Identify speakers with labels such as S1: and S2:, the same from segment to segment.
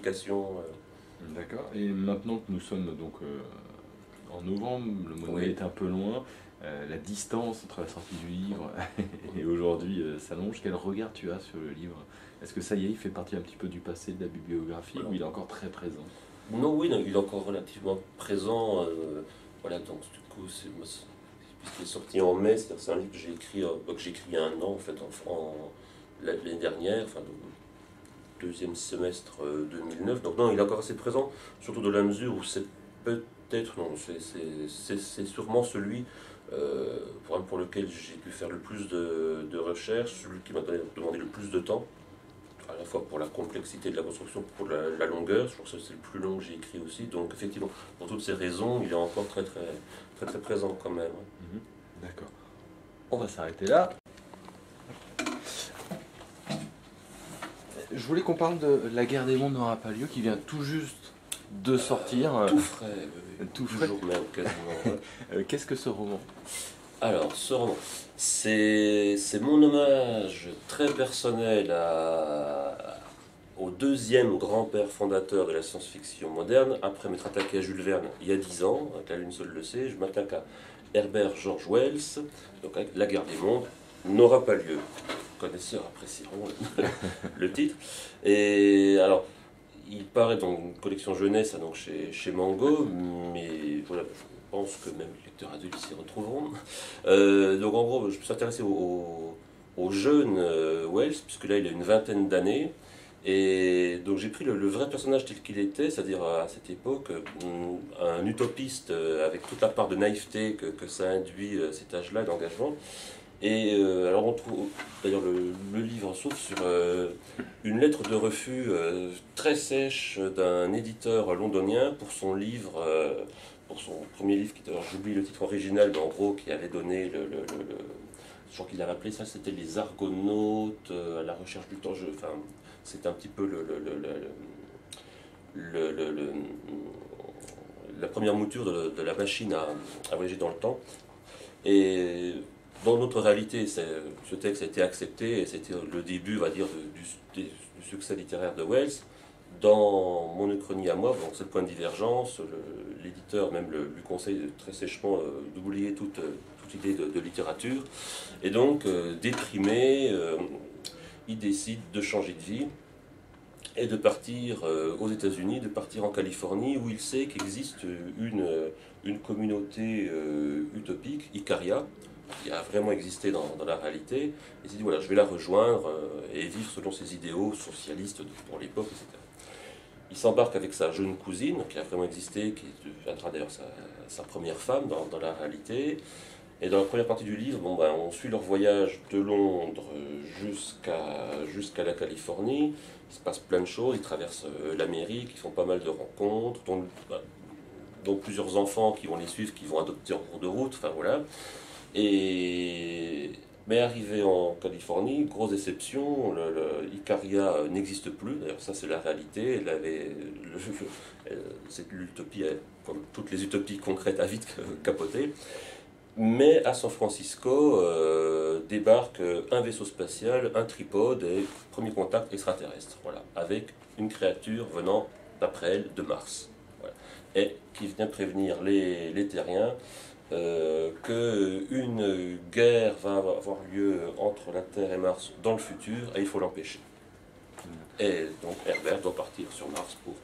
S1: publication.
S2: D'accord. Et maintenant que nous sommes donc en novembre, le mois de mai
S1: Oui.
S2: est un peu loin, la distance entre la sortie du livre et aujourd'hui s'allonge. Quel regard tu as sur le livre? Est-ce que ça y est, il fait partie un petit peu du passé de la bibliographie ou il est encore très présent?
S1: Non, oui, non, il est encore relativement présent. Voilà, donc du coup, puisqu'il est sorti en mai, c'est-à-dire c'est un livre que j'ai écrit, il y a un an, en fait, l'année dernière, enfin, le deuxième semestre 2009. Donc non, il est encore assez présent, surtout dans la mesure où c'est peut-être, non, c'est sûrement celui pour lequel j'ai pu faire le plus de recherches, celui qui m'a demandé le plus de temps, à la fois pour la complexité de la construction, pour la longueur. Je trouve que c'est le plus long que j'ai écrit aussi. Donc effectivement, pour toutes ces raisons, il est encore très présent quand même.
S2: Mhm. D'accord. On va s'arrêter là. Je voulais qu'on parle de La guerre des mondes n'aura pas lieu, qui vient tout juste de sortir.
S1: Tout frais,
S2: Tout frais.
S1: toujours même quasiment.
S2: Qu'est-ce que ce roman?
S1: Alors, ce roman, c'est mon hommage très personnel au deuxième grand-père fondateur de la science-fiction moderne. Après m'être attaqué à Jules Verne il y a 10 ans, avec La Lune seule le sait, je m'attaque à Herbert George Wells, donc avec La guerre des mondes n'aura pas lieu. Les connaisseurs apprécieront le titre. Et alors, il paraît dans une collection jeunesse, donc chez Mango, mais voilà, je pense que même les lecteurs adultes s'y retrouveront. Donc en gros, je me suis intéressé au jeune Wells, puisque là il a une vingtaine d'années. Et donc j'ai pris le vrai personnage tel qu'il était, c'est-à-dire à cette époque, un utopiste avec toute la part de naïveté que ça induit, cet âge-là d'engagement. Et alors on trouve, d'ailleurs le livre s'ouvre sur une lettre de refus très sèche d'un éditeur londonien pour son livre, pour son premier livre, alors j'oublie le titre original, mais en gros qui avait donné je crois qu'il avait appelé ça, c'était Les Argonautes à la recherche du temps. Enfin, c'était un petit peu le- le- le- la première mouture de la machine à voyager dans le temps. Et dans notre réalité, ce texte a été accepté et c'était le début, on va dire, du succès littéraire de Wells. Dans mon uchronie à moi, donc c'est le point de divergence, l'éditeur même lui conseille très sèchement d'oublier toute idée de littérature. Et donc, déprimé, il décide de changer de vie et de partir aux États-Unis, de partir en Californie, où il sait qu'existe une communauté utopique, Icaria, qui a vraiment existé dans la réalité. Et il s'est dit, voilà, je vais la rejoindre et vivre selon ses idéaux socialistes pour l'époque, etc. Il s'embarque avec sa jeune cousine, qui a vraiment existé, qui deviendra d'ailleurs sa première femme dans la réalité. Et dans la première partie du livre, bon, ben, on suit leur voyage de Londres jusqu'à la Californie. Il se passe plein de choses, ils traversent l'Amérique, ils font pas mal de rencontres, dont plusieurs enfants qui vont les suivre, qui vont adopter en cours de route, enfin voilà. Mais arrivé en Californie, grosse déception, Icaria n'existe plus, d'ailleurs ça c'est la réalité, l'utopie, comme toutes les utopies concrètes, a vite capoté. Mais à San Francisco débarque un vaisseau spatial, un tripode et premier contact extraterrestre, voilà, avec une créature venant, d'après elle, de Mars. Voilà. Et qui vient prévenir les terriens qu'une guerre va avoir lieu entre la Terre et Mars dans le futur et il faut l'empêcher. Et donc Herbert doit partir sur Mars pour...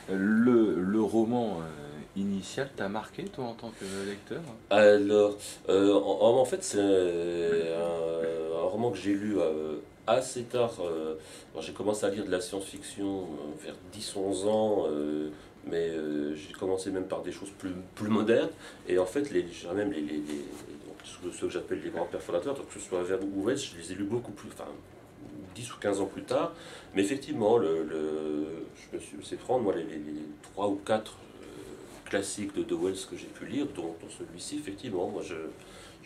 S2: Le roman initial t'a marqué, toi, en tant que lecteur?
S1: Alors, en fait, c'est un roman que j'ai lu assez tard. J'ai commencé à lire de la science-fiction vers 10-11 ans, mais j'ai commencé même par des choses plus modernes. Et en fait, je dirais même donc, ceux que j'appelle les grands-pères fondateurs, donc que ce soit Verne ou Wells, je les ai lus beaucoup plus, enfin, 10 ou 15 ans plus tard. Mais effectivement, je me suis laissé prendre, moi, les 3 ou 4 classiques de Wells que j'ai pu lire, dont celui-ci, effectivement, moi je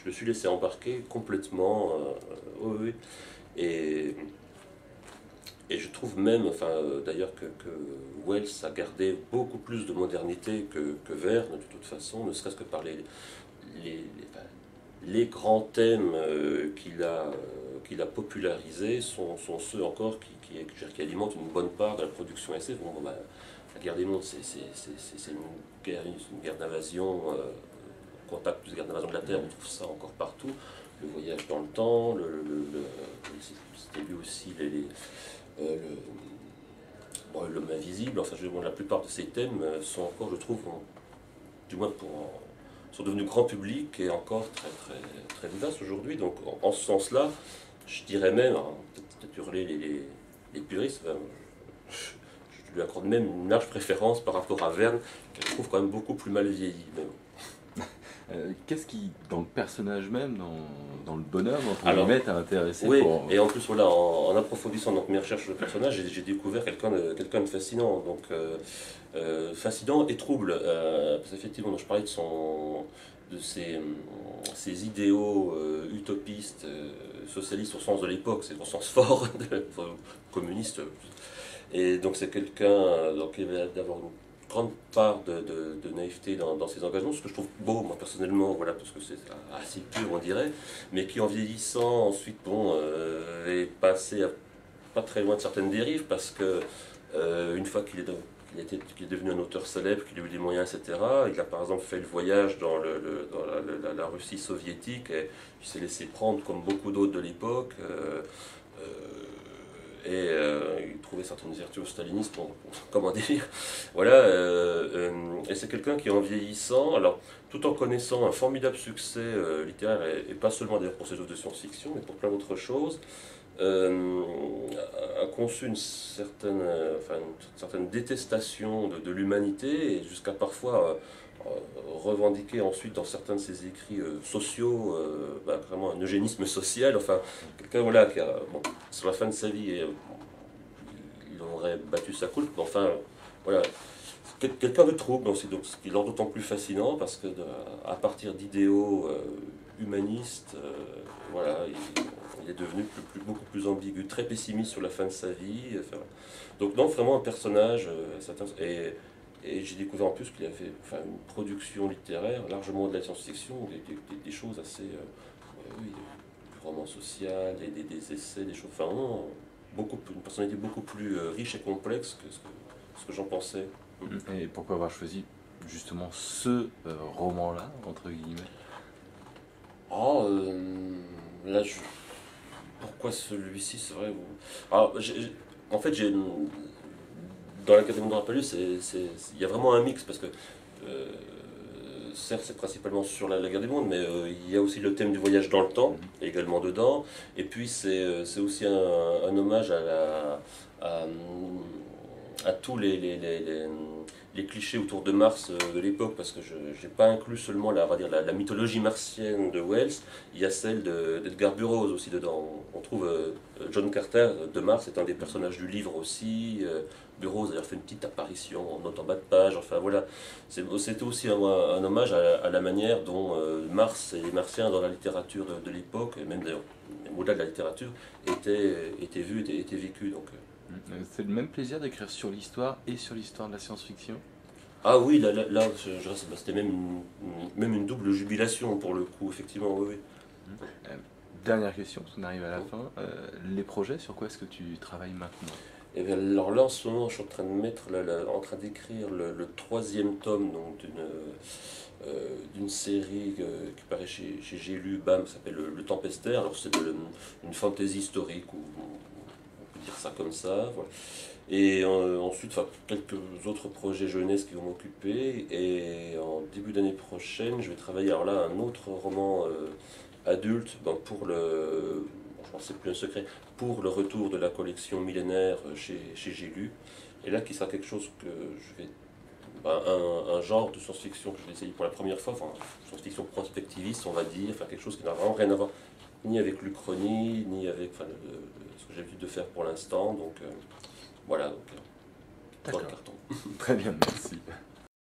S1: me suis laissé embarquer complètement. Oui, oui. Et, et je trouve même, enfin, d'ailleurs, que Wells a gardé beaucoup plus de modernité que Verne, de toute façon, ne serait-ce que par enfin, les grands thèmes qu'il a popularisés sont ceux encore qui alimente une bonne part de la production SF. Bon, bah, la guerre des mondes, c'est une guerre d'invasion, contact plus guerre d'invasion de la Terre, on trouve ça encore partout. Le voyage dans le temps, c'était lui aussi l'homme invisible, enfin la plupart de ces thèmes sont encore, je trouve, du moins sont devenus grand public et encore très, très, très vivaces aujourd'hui. Donc en ce sens-là, je dirais même, hein, peut-être hurler les puristes, enfin, je lui accorde même une large préférence par rapport à Verne, que je trouve quand même beaucoup plus mal vieilli. Mais bon.
S2: Qu'est-ce qui, dans le personnage même, dans le bonhomme, entre guillemets, t'a intéressé
S1: oui, et en plus, voilà, en approfondissant donc, mes recherches sur le personnage, j'ai découvert quelqu'un de fascinant. Donc, fascinant et trouble. Parce qu'effectivement, je parlais de ses idéaux utopistes, socialistes au sens de l'époque, c'est au sens fort, communiste. Et donc, c'est quelqu'un qui va avoir une grande part de naïveté dans ses engagements, ce que je trouve beau, moi personnellement, voilà, parce que c'est assez pur, on dirait, mais qui en vieillissant, ensuite, est passé pas très loin de certaines dérives, parce que une fois qu'il est devenu un auteur célèbre, qu'il a eu des moyens, etc., il a par exemple fait le voyage dans la Russie soviétique, et il s'est laissé prendre comme beaucoup d'autres de l'époque. Il trouvait certaines vertus au stalinisme, comment dire. Voilà, et c'est quelqu'un qui, en vieillissant, alors tout en connaissant un formidable succès littéraire, et pas seulement d'ailleurs pour ses œuvres de science-fiction, mais pour plein d'autres choses, a conçu une certaine détestation de l'humanité, et jusqu'à parfois revendiquer ensuite dans certains de ses écrits sociaux vraiment un eugénisme social. Enfin, quelqu'un voilà, qui a, sur la fin de sa vie, il aurait battu sa coulpe, mais enfin, voilà, quelqu'un de trouble, donc ce qui est d'autant plus fascinant parce que à partir d'idéaux humanistes, voilà, il est devenu beaucoup plus ambigu, très pessimiste sur la fin de sa vie. Enfin, donc non, vraiment un personnage, et j'ai découvert en plus qu'il avait une production littéraire largement de la science-fiction, des choses assez, oui, du roman social, des essais, des choses, enfin non, une personnalité beaucoup plus riche et complexe que ce que j'en pensais.
S2: Et pourquoi avoir choisi justement ce roman-là, entre guillemets?
S1: Là, pourquoi celui-ci, c'est vrai. Alors, en fait, dans la catégorie de Rapalus, il y a vraiment un mix, parce que certes, c'est principalement sur la guerre des mondes, mais il y a aussi le thème du voyage dans le temps, également dedans. Et puis, c'est aussi un hommage à tous les clichés autour de Mars de l'époque, parce que je n'ai pas inclus seulement on va dire, la mythologie martienne de Wells, il y a celle d'Edgar Burroughs aussi dedans. On trouve John Carter de Mars est un des personnages du livre aussi. Burroughs a d'ailleurs fait une petite apparition en note en bas de page. Enfin voilà, c'était aussi un hommage à la manière dont Mars et les Martiens dans la littérature de l'époque, et même d'ailleurs au-delà de la littérature, étaient vus, étaient vécus. Donc,
S2: c'est le même plaisir d'écrire sur l'histoire et sur l'histoire de la science-fiction?
S1: Ah oui, c'était même une double jubilation pour le coup, effectivement, oui.
S2: Dernière question, parce qu'on arrive à la fin. Les projets, sur quoi est-ce que tu travailles maintenant?
S1: Et bien, alors là, en ce moment, je suis en train en train d'écrire le troisième tome donc, d'une série qui paraît chez J'ai lu, BAM, qui s'appelle Le Tempestaire. Alors c'est une fantasy historique, on peut dire ça comme ça. Voilà. Et ensuite, quelques autres projets jeunesse qui vont m'occuper. Et en début d'année prochaine, je vais travailler alors là un autre roman adulte pour je pense que c'est plus un secret, pour le retour de la collection millénaire chez J'ai lu. Et là, qui sera quelque chose que je vais. Un genre de science-fiction que je vais essayer pour la première fois, science-fiction prospectiviste, on va dire, quelque chose qui n'a vraiment rien à voir ni avec l'Uchronie, ni avec ce que j'ai l'habitude de faire pour l'instant. Donc voilà, dans le carton.
S2: Très bien, merci.